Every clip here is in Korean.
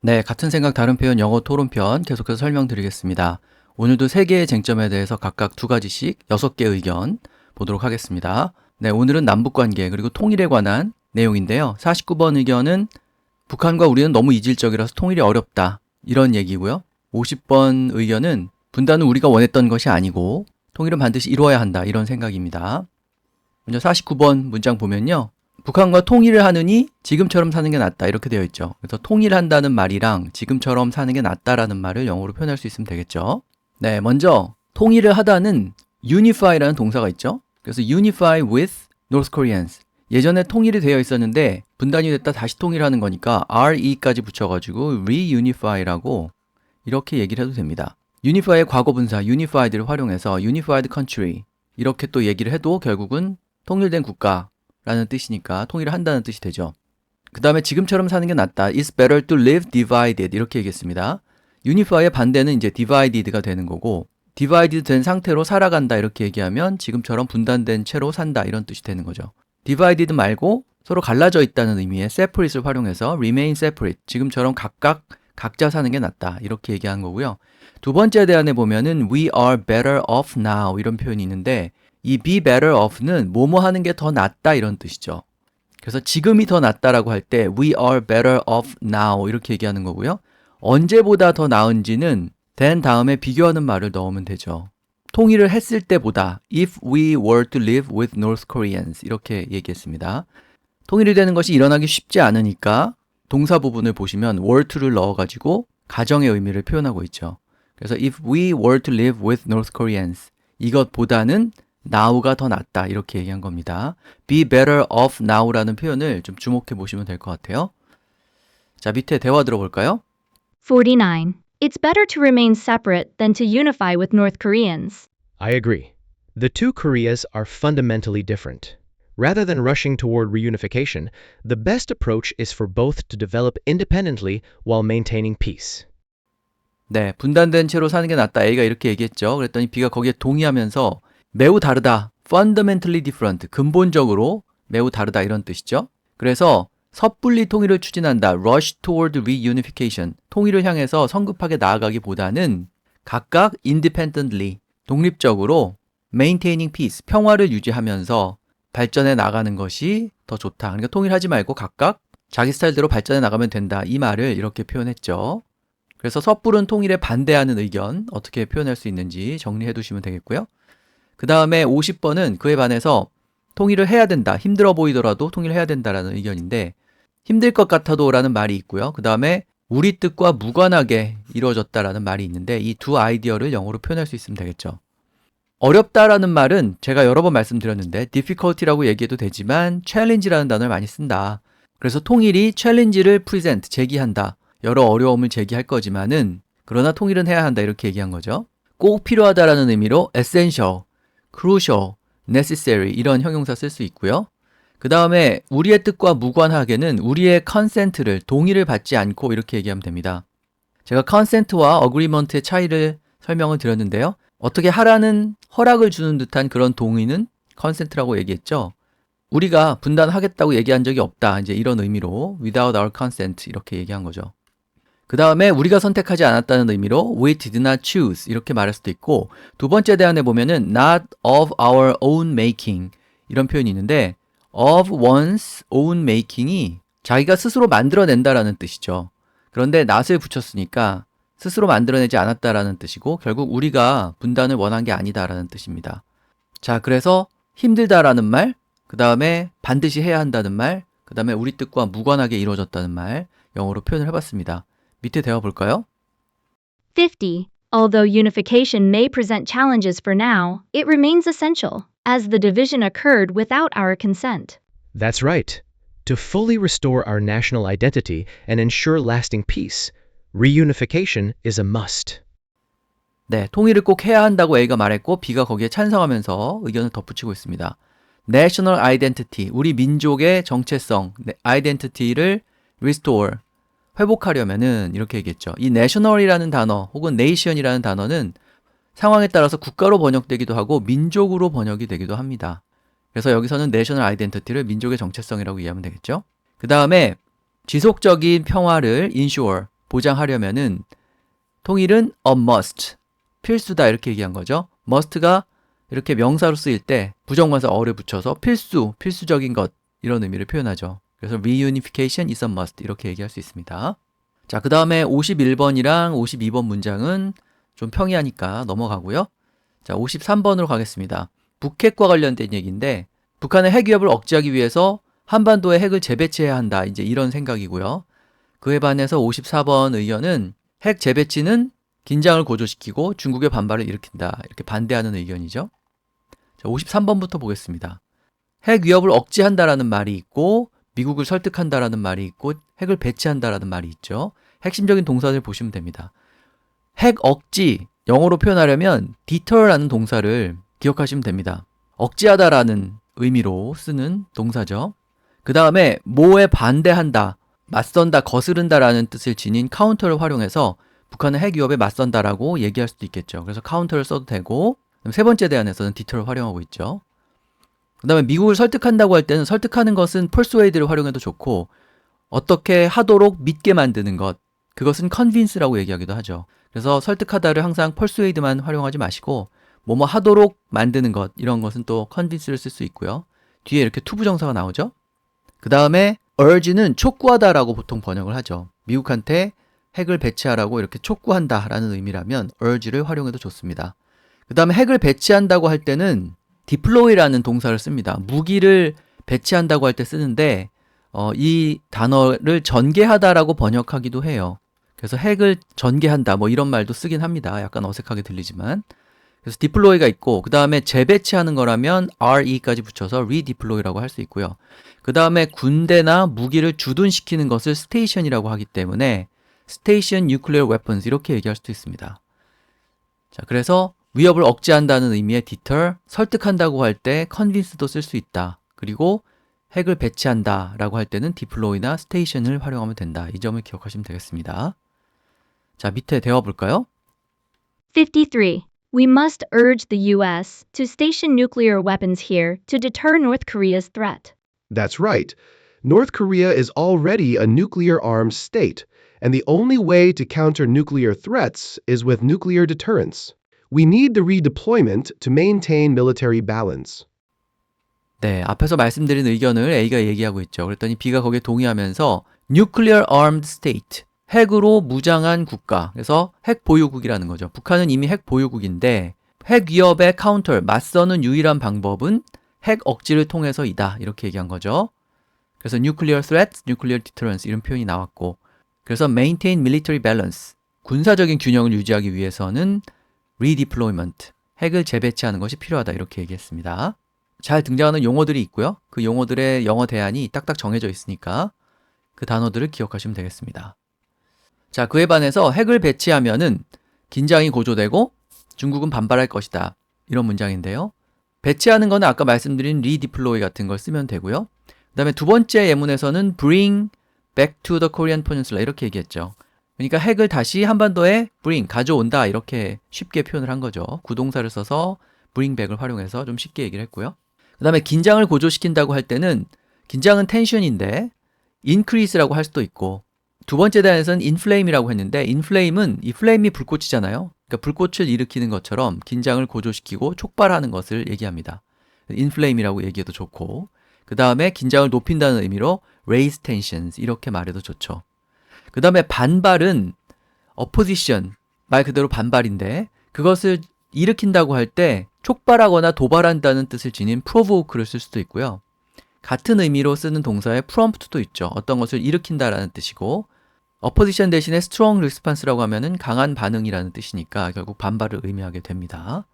네, 같은 생각 다른 표현 영어 토론편 계속해서 설명드리겠습니다. 오늘도 세 개의 쟁점에 대해서 각각 두 가지씩 6개의 의견 보도록 하겠습니다. 네, 오늘은 남북관계 그리고 통일에 관한 내용인데요. 49번 의견은 북한과 우리는 너무 이질적이라서 통일이 어렵다. 이런 얘기고요. 50번 의견은 분단은 우리가 원했던 것이 아니고 통일은 반드시 이루어야 한다. 이런 생각입니다. 먼저 49번 문장 보면요. 북한과 통일을 하느니 지금처럼 사는 게 낫다 이렇게 되어 있죠. 그래서 통일한다는 말이랑 지금처럼 사는 게 낫다라는 말을 영어로 표현할 수 있으면 되겠죠. 네, 먼저 통일을 하다는 unify라는 동사가 있죠. 그래서 unify with North Koreans. 예전에 통일이 되어 있었는데 분단이 됐다 다시 통일하는 거니까 re까지 붙여가지고 reunify라고 이렇게 얘기를 해도 됩니다. unify의 과거 분사 unified를 활용해서 unified country 이렇게 또 얘기를 해도 결국은 통일된 국가 라는 뜻이니까 통일을 한다는 뜻이 되죠. 그 다음에 지금처럼 사는 게 낫다. It's better to live divided. 이렇게 얘기했습니다. unify의 반대는 이제 divided가 되는 거고 divided 된 상태로 살아간다 이렇게 얘기하면 지금처럼 분단된 채로 산다 이런 뜻이 되는 거죠. divided 말고 서로 갈라져 있다는 의미의 separate를 활용해서 remain separate. 지금처럼 각자 사는 게 낫다 이렇게 얘기한 거고요. 두 번째 대안에 보면은 we are better off now 이런 표현이 있는데 이 be better off는 뭐뭐 하는 게 더 낫다 이런 뜻이죠. 그래서 지금이 더 낫다라고 할 때 we are better off now 이렇게 얘기하는 거고요. 언제보다 더 나은지는 than 다음에 비교하는 말을 넣으면 되죠. 통일을 했을 때보다 if we were to live with North Koreans 이렇게 얘기했습니다. 통일이 되는 것이 일어나기 쉽지 않으니까 동사 부분을 보시면 were to를 넣어가지고 가정의 의미를 표현하고 있죠. 그래서 if we were to live with North Koreans 이것보다는 now가 더 낫다 이렇게 얘기한 겁니다. be better off now라는 표현을 좀 주목해 보시면 될 것 같아요. 자, 밑에 대화 들어볼까요? 49. It's better to remain separate than to unify with North Koreans. I agree. The two Koreas are fundamentally different. Rather than rushing toward reunification, the best approach is for both to develop independently while maintaining peace. 네, 분단된 채로 사는 게 낫다. A가 이렇게 얘기했죠. 그랬더니 B가 거기에 동의하면서 매우 다르다. fundamentally different. 근본적으로 매우 다르다 이런 뜻이죠. 그래서 섣불리 통일을 추진한다. rush toward reunification. 통일을 향해서 성급하게 나아가기보다는 각각 independently, 독립적으로 maintaining peace, 평화를 유지하면서 발전해 나가는 것이 더 좋다. 그러니까 통일하지 말고 각각 자기 스타일대로 발전해 나가면 된다. 이 말을 이렇게 표현했죠. 그래서 섣부른 통일에 반대하는 의견 어떻게 표현할 수 있는지 정리해 두시면 되겠고요. 그 다음에 50번은 그에 반해서 통일을 해야 된다. 힘들어 보이더라도 통일을 해야 된다라는 의견인데 힘들 것 같아도 라는 말이 있고요. 그 다음에 우리 뜻과 무관하게 이루어졌다라는 말이 있는데 이 두 아이디어를 영어로 표현할 수 있으면 되겠죠. 어렵다라는 말은 제가 여러 번 말씀드렸는데 difficulty라고 얘기해도 되지만 challenge라는 단어를 많이 쓴다. 그래서 통일이 challenge를 present, 제기한다. 여러 어려움을 제기할 거지만은 그러나 통일은 해야 한다 이렇게 얘기한 거죠. 꼭 필요하다라는 의미로 essential, crucial, necessary 이런 형용사 쓸 수 있고요. 그 다음에 우리의 뜻과 무관하게는 우리의 consent를 동의를 받지 않고 이렇게 얘기하면 됩니다. 제가 consent와 agreement의 차이를 설명을 드렸는데요. 어떻게 하라는 허락을 주는 듯한 그런 동의는 consent라고 얘기했죠. 우리가 분단하겠다고 얘기한 적이 없다. 이제 이런 의미로 without our consent 이렇게 얘기한 거죠. 그 다음에 우리가 선택하지 않았다는 의미로 we did not choose 이렇게 말할 수도 있고 두 번째 대안에 보면은 not of our own making 이런 표현이 있는데 of one's own making이 자기가 스스로 만들어낸다라는 뜻이죠. 그런데 not을 붙였으니까 스스로 만들어내지 않았다라는 뜻이고 결국 우리가 분단을 원한 게 아니다라는 뜻입니다. 자, 그래서 힘들다라는 말, 그 다음에 반드시 해야 한다는 말, 그 다음에 우리 뜻과 무관하게 이루어졌다는 말 영어로 표현을 해봤습니다. 밑에 대화 볼까요? 50. Although unification may present challenges for now, it remains essential, as the division occurred without our consent. That's right. To fully restore our national identity and ensure lasting peace, reunification is a must. 네, 통일을 꼭 해야 한다고 A가 말했고 B가 거기에 찬성하면서 의견을 덧붙이고 있습니다. National identity, 우리 민족의 정체성, identity를 restore, 회복하려면은 이렇게 얘기했죠. 이 national이라는 단어 혹은 nation이라는 단어는 상황에 따라서 국가로 번역되기도 하고 민족으로 번역이 되기도 합니다. 그래서 여기서는 national identity를 민족의 정체성이라고 이해하면 되겠죠. 그 다음에 지속적인 평화를 ensure, 보장하려면은 통일은 a must, 필수다 이렇게 얘기한 거죠. must가 이렇게 명사로 쓰일 때 부정관사 어를 붙여서 필수적인 것 이런 의미를 표현하죠. 그래서 reunification is a must 이렇게 얘기할 수 있습니다. 자, 그 다음에 51번이랑 52번 문장은 좀 평이하니까 넘어가고요. 자, 53번으로 가겠습니다. 북핵과 관련된 얘기인데 북한의 핵 위협을 억제하기 위해서 한반도에 핵을 재배치해야 한다. 이제 이런 생각이고요. 그에 반해서 54번 의견은 핵 재배치는 긴장을 고조시키고 중국의 반발을 일으킨다. 이렇게 반대하는 의견이죠. 자, 53번부터 보겠습니다. 핵 위협을 억제한다라는 말이 있고 미국을 설득한다라는 말이 있고 핵을 배치한다라는 말이 있죠. 핵심적인 동사들 보시면 됩니다. 핵 억지, 영어로 표현하려면 deter라는 동사를 기억하시면 됩니다. 억제하다라는 의미로 쓰는 동사죠. 그 다음에 뭐에 반대한다, 맞선다, 거스른다라는 뜻을 지닌 counter를 활용해서 북한은 핵 위협에 맞선다라고 얘기할 수도 있겠죠. 그래서 counter를 써도 되고 세 번째 대안에서는 deter를 활용하고 있죠. 그 다음에 미국을 설득한다고 할 때는 설득하는 것은 persuade를 활용해도 좋고 어떻게 하도록 믿게 만드는 것, 그것은 convince라고 얘기하기도 하죠. 그래서 설득하다를 항상 persuade만 활용하지 마시고 뭐뭐 하도록 만드는 것, 이런 것은 또 convince를 쓸 수 있고요. 뒤에 이렇게 투부정사가 나오죠. 그 다음에 urge는 촉구하다라고 보통 번역을 하죠. 미국한테 핵을 배치하라고 이렇게 촉구한다라는 의미라면 urge를 활용해도 좋습니다. 그 다음에 핵을 배치한다고 할 때는 deploy라는 동사를 씁니다. 무기를 배치한다고 할 때 쓰는데 이 단어를 전개하다라고 번역하기도 해요. 그래서 핵을 전개한다 뭐 이런 말도 쓰긴 합니다. 약간 어색하게 들리지만. 그래서 deploy가 있고 그 다음에 재배치하는 거라면 re까지 붙여서 redeploy라고 할 수 있고요. 그 다음에 군대나 무기를 주둔시키는 것을 station이라고 하기 때문에 station nuclear weapons 이렇게 얘기할 수도 있습니다. 자, 그래서 위협을 억제한다는 의미의 deter, 설득한다고 할 때 convince도 쓸 수 있다. 그리고 핵을 배치한다 라고 할 때는 deploy나 station을 활용하면 된다. 이 점을 기억하시면 되겠습니다. 자, 밑에 대화 볼까요? 53. We must urge the U.S. to station nuclear weapons here to deter North Korea's threat. That's right. North Korea is already a nuclear-armed state, and the only way to counter nuclear threats is with nuclear deterrence. We need the redeployment to maintain military balance. 네, 앞에서 말씀드린 의견을 A가 얘기하고 있죠. 그랬더니 B가 거기에 동의하면서 Nuclear Armed State, 핵으로 무장한 국가, 그래서 핵 보유국이라는 거죠. 북한은 이미 핵 보유국인데 핵 위협에 카운터, 맞서는 유일한 방법은 핵 억지를 통해서이다. 이렇게 얘기한 거죠. 그래서 Nuclear Threats, Nuclear Deterrence 이런 표현이 나왔고 그래서 Maintain Military Balance, 군사적인 균형을 유지하기 위해서는 Redeployment, 핵을 재배치하는 것이 필요하다. 이렇게 얘기했습니다. 잘 등장하는 용어들이 있고요. 그 용어들의 영어 대안이 딱딱 정해져 있으니까 그 단어들을 기억하시면 되겠습니다. 자, 그에 반해서 핵을 배치하면은 긴장이 고조되고 중국은 반발할 것이다. 이런 문장인데요. 배치하는 거는 아까 말씀드린 redeploy 같은 걸 쓰면 되고요. 그 다음에 두 번째 예문에서는 bring back to the Korean Peninsula 이렇게 얘기했죠. 그러니까 핵을 다시 한반도에 bring, 가져온다 이렇게 쉽게 표현을 한 거죠. 구동사를 써서 bring back을 활용해서 좀 쉽게 얘기를 했고요. 그 다음에 긴장을 고조시킨다고 할 때는 긴장은 텐션인데 increase라고 할 수도 있고 두 번째 단에서는 inflame이라고 했는데 inflame은 이 flame이 불꽃이잖아요. 그러니까 불꽃을 일으키는 것처럼 긴장을 고조시키고 촉발하는 것을 얘기합니다. inflame이라고 얘기해도 좋고 그 다음에 긴장을 높인다는 의미로 raise tensions 이렇게 말해도 좋죠. 그 다음에 반발은 opposition, 말 그대로 반발인데 그것을 일으킨다고 할 때 촉발하거나 도발한다는 뜻을 지닌 provoke를 쓸 수도 있고요. 같은 의미로 쓰는 동사에 prompt도 있죠. 어떤 것을 일으킨다라는 뜻이고 opposition 대신에 strong response라고 하면은 강한 반응이라는 뜻이니까 결국 반발을 의미하게 됩니다.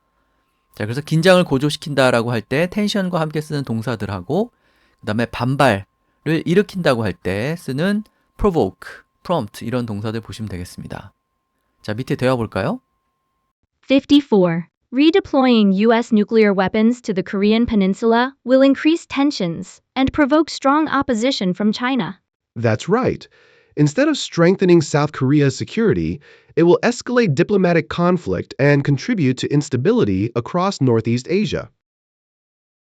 자, 그래서 긴장을 고조시킨다라고 할 때 텐션과 함께 쓰는 동사들하고 그 다음에 반발을 일으킨다고 할 때 쓰는 provoke, prompt 이런 동사들 보시면 되겠습니다. 자, 밑에 대화 볼까요? 54. Redeploying U.S. nuclear weapons to the Korean peninsula will increase tensions and provoke strong opposition from China. That's right. Instead of strengthening South Korea's security, it will escalate diplomatic conflict and contribute to instability across Northeast Asia.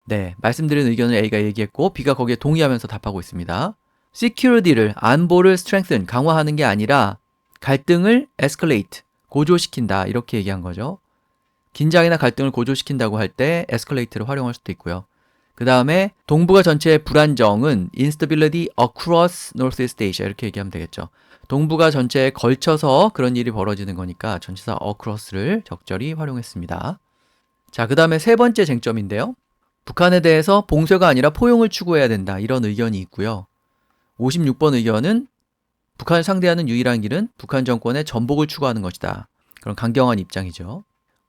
네, 말씀드린 의견을 A가 얘기했고 B가 거기에 동의하면서 답하고 있습니다. security를, 안보를 strengthen, 강화하는 게 아니라 갈등을 escalate, 고조시킨다 이렇게 얘기한 거죠. 긴장이나 갈등을 고조시킨다고 할 때 escalate를 활용할 수도 있고요. 그 다음에 동북아 전체의 불안정은 instability across Northeast Asia 이렇게 얘기하면 되겠죠. 동북아 전체에 걸쳐서 그런 일이 벌어지는 거니까 전치사 across를 적절히 활용했습니다. 자, 그 다음에 세 번째 쟁점인데요. 북한에 대해서 봉쇄가 아니라 포용을 추구해야 된다 이런 의견이 있고요. 56번 의견은 북한을 상대하는 유일한 길은 북한 정권의 전복을 추구하는 것이다. 그런 강경한 입장이죠.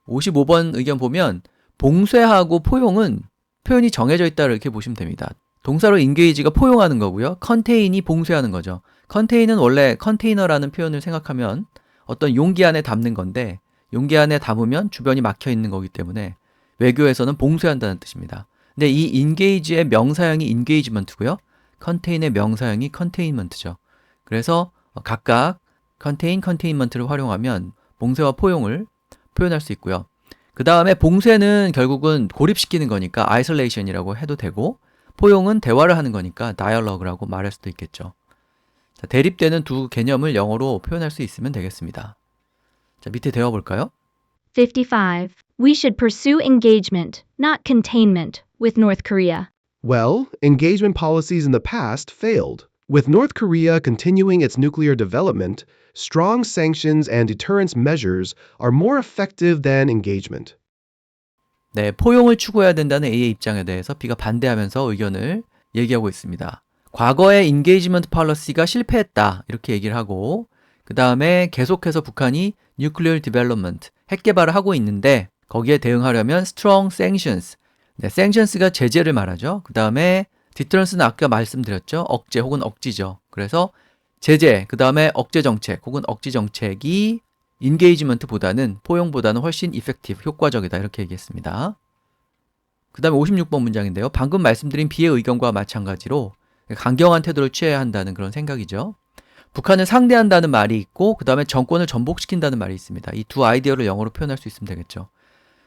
55번 의견 보면 봉쇄하고 포용은 표현이 정해져 있다 이렇게 보시면 됩니다. 동사로 engage가 포용하는 거고요. contain이 봉쇄하는 거죠. contain은 원래 컨테이너라는 표현을 생각하면 어떤 용기 안에 담는 건데 용기 안에 담으면 주변이 막혀 있는 거기 때문에 외교에서는 봉쇄한다는 뜻입니다. 근데 이 engage의 명사형이 engagement고요. contain의 명사형이 containment죠. 그래서 각각 contain, containment를 활용하면 봉쇄와 포용을 표현할 수 있고요. 그 다음에 봉쇄는 결국은 고립시키는 거니까 isolation이라고 해도 되고 포용은 대화를 하는 거니까 dialogue라고 말할 수도 있겠죠. 자, 대립되는 두 개념을 영어로 표현할 수 있으면 되겠습니다. 자, 밑에 대화볼까요? 55. We should pursue engagement, not containment, with North Korea. Well, engagement policies in the past failed. With North Korea continuing its nuclear development, strong sanctions and deterrence measures are more effective than engagement. 네, 포용을 추구해야 된다는 A의 입장에 대해서 B가 반대하면서 의견을 얘기하고 있습니다. 과거의 engagement policy가 실패했다 이렇게 얘기를 하고 그 다음에 계속해서 북한이 nuclear development, 핵 개발을 하고 있는데 거기에 대응하려면 strong sanctions, 네, sanctions가 제재를 말하죠. 그 다음에 deterrence는 아까 말씀드렸죠. 억제 혹은 억지죠. 그래서 제재, 그 다음에 억제 정책 혹은 억지 정책이 engagement보다는 포용보다는 훨씬 effective, 효과적이다 이렇게 얘기했습니다. 그 다음에 56번 문장인데요. 방금 말씀드린 B의 의견과 마찬가지로 강경한 태도를 취해야 한다는 그런 생각이죠. 북한을 상대한다는 말이 있고 그 다음에 정권을 전복시킨다는 말이 있습니다. 이 두 아이디어를 영어로 표현할 수 있으면 되겠죠.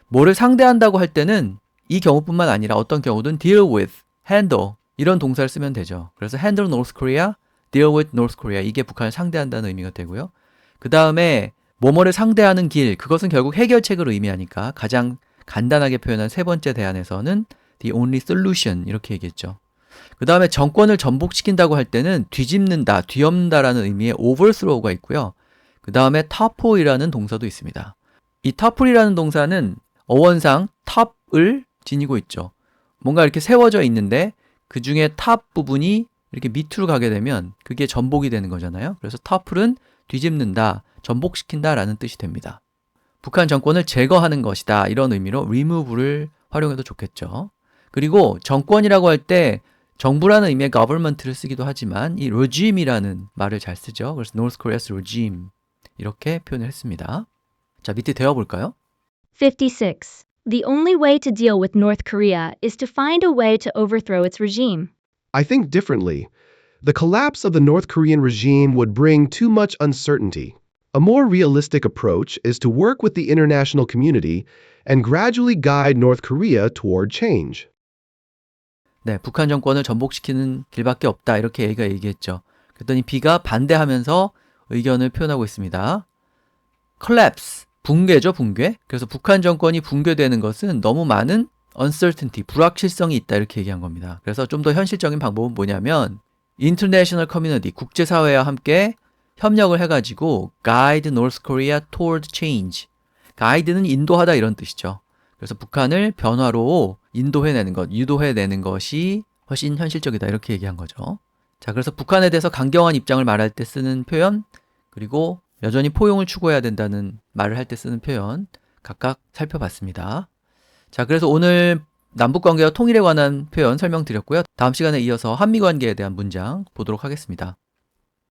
뭐를 상대한다고 할 때는 이 경우뿐만 아니라 어떤 경우든 deal with, handle 이런 동사를 쓰면 되죠. 그래서 handle North Korea, deal with North Korea 이게 북한을 상대한다는 의미가 되고요. 그 다음에 뭐뭐를 상대하는 길, 그것은 결국 해결책을 의미하니까 가장 간단하게 표현한 세 번째 대안에서는 the only solution 이렇게 얘기했죠. 그 다음에 정권을 전복시킨다고 할 때는 뒤집는다, 뒤엎는다라는 의미의 overthrow가 있고요. 그 다음에 topple이라는 동사도 있습니다. 이 topple이라는 동사는 어원상 top을 지니고 있죠. 뭔가 이렇게 세워져 있는데 그 중에 top 부분이 이렇게 밑으로 가게 되면 그게 전복이 되는 거잖아요. 그래서 topple은 뒤집는다, 전복시킨다 라는 뜻이 됩니다. 북한 정권을 제거하는 것이다 이런 의미로 remove를 활용해도 좋겠죠. 그리고 정권이라고 할 때 정부라는 의미의 government를 쓰기도 하지만 이 regime이라는 말을 잘 쓰죠. 그래서 North Korea's regime 이렇게 표현을 했습니다. 자, 밑에 대화볼까요? 56. The only way to deal with North Korea is to find a way to overthrow its regime. I think differently. The collapse of the North Korean regime would bring too much uncertainty. A more realistic approach is to work with the international community and gradually guide North Korea toward change. 네, 북한 정권을 전복시키는 길밖에 없다 이렇게 A가 얘기했죠. 그랬더니 B가 반대하면서 의견을 표현하고 있습니다. collapse, 붕괴죠, 붕괴. 그래서 북한 정권이 붕괴되는 것은 너무 많은 uncertainty, 불확실성이 있다 이렇게 얘기한 겁니다. 그래서 좀 더 현실적인 방법은 뭐냐면 international community, 국제사회와 함께 협력을 해가지고 guide North Korea toward change. guide는 인도하다 이런 뜻이죠. 그래서 북한을 변화로 인도해내는 것, 유도해내는 것이 훨씬 현실적이다 이렇게 얘기한 거죠. 자, 그래서 북한에 대해서 강경한 입장을 말할 때 쓰는 표현, 그리고 여전히 포용을 추구해야 된다는 말을 할 때 쓰는 표현 각각 살펴봤습니다. 자, 그래서 오늘 남북관계와 통일에 관한 표현 설명드렸고요. 다음 시간에 이어서 한미관계에 대한 문장 보도록 하겠습니다.